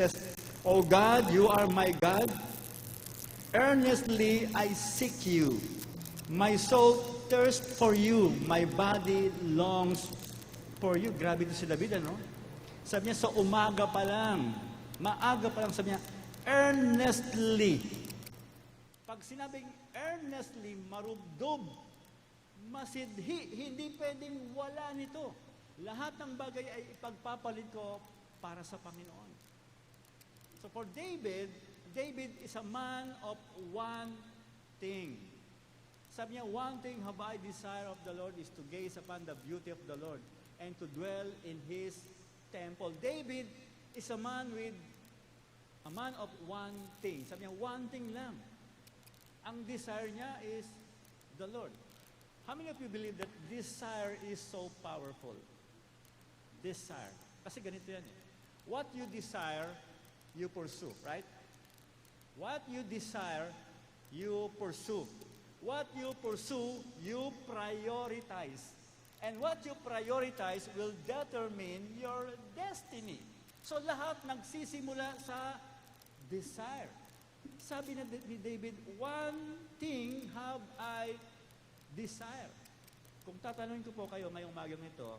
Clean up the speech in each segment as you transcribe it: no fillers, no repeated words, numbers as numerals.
says, O God, you are my God. Earnestly I seek you. My soul thirsts for you. My body longs for you. Grabe ito si David, ano? Sabi niya, sa umaga pa lang, maaga pa lang, sabi niya, earnestly. Pag sinabing earnestly, marubdob, masidhi, hindi pwedeng wala nito. Lahat ng bagay ay ipagpapalit ko para sa Panginoon. So for David, David is a man of one thing. Sabi niya, one thing have I desire of the Lord is to gaze upon the beauty of the Lord and to dwell in His temple. David is a man of one thing. Sabi niya, one thing lang. Ang desire niya is the Lord. How many of you believe that desire is so powerful? Desire. Kasi ganito yan eh. What you desire, you pursue, right? What you desire, you pursue. What you pursue, you prioritize. And what you prioritize will determine your destiny. So lahat nagsisimula sa desire. Sabi ni David, one thing have I desire. Kung tatanungin ko po kayo ngayong umagang ito,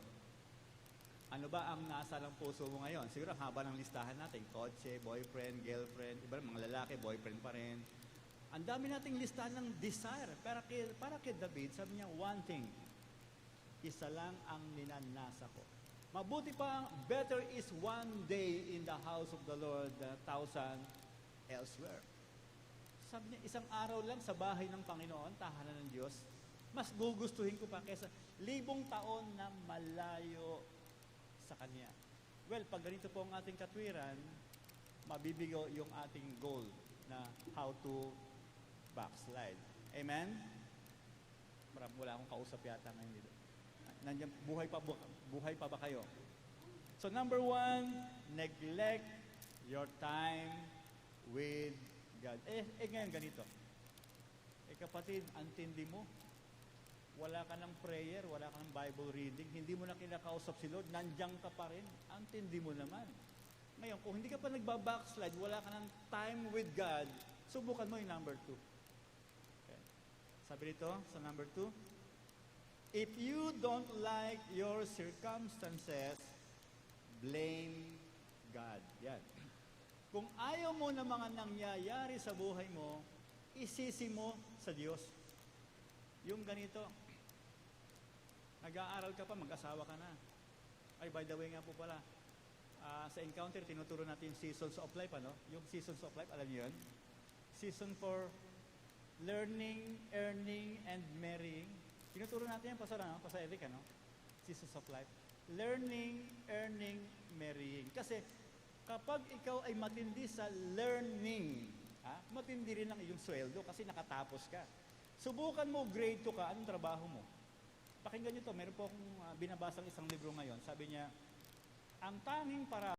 ano ba ang nasa ng puso mo ngayon? Siguro ang haba ng listahan natin, kotse, boyfriend, girlfriend, iba mga lalaki, boyfriend pa rin. Ang dami nating listahan ng desire. Para kay David, sabi niya, one thing, isa lang ang ninanasa ko. Mabuti pa, better is one day in the house of the Lord than 1,000 elsewhere. Sabi niya, isang araw lang sa bahay ng Panginoon, tahanan ng Diyos, mas gugustuhin ko pa kaysa 1,000 taon na malayo sa Kanya. Well, pag ganito po ang ating katwiran, mabibigo yung ating goal na how to backslide. Amen? Wala akong kausap yata ngayon dito. Nandiyan, buhay pa ba kayo? So number 1, neglect your time with God. Ngayon ganito. Kapatid, antindi mo. Wala ka ng prayer, wala ka ng Bible reading, hindi mo na kinakausap si Lord, nandiyan ka pa rin. Antindi mo naman. Ngayon, kung hindi ka pa nagbabackslide, wala ka ng time with God, subukan mo yung number 2. Okay. Sabi dito, sa number 2, if you don't like your circumstances, blame God. Yan. Kung ayaw mo na mga nangyayari sa buhay mo, isisi mo sa Diyos. Yung ganito, nag-aaral ka pa, mag-asawa ka na. Ay, by the way nga po pala, sa Encounter, tinuturo natin yung seasons of life, ano? Yung seasons of life, alam niyo yun? Season for learning, earning, and marrying. Tinuturo natin yan, Pastor Eric, ano? Seasons of life. Learning, earning, marrying. Kasi, kapag ikaw ay matindi sa learning, matindi rin ang iyong sweldo kasi nakatapos ka. Subukan mo, grade 2 ka, anong trabaho mo? Pakinggan nyo to, meron po akong binabasang isang libro ngayon. Sabi niya, ang tanging para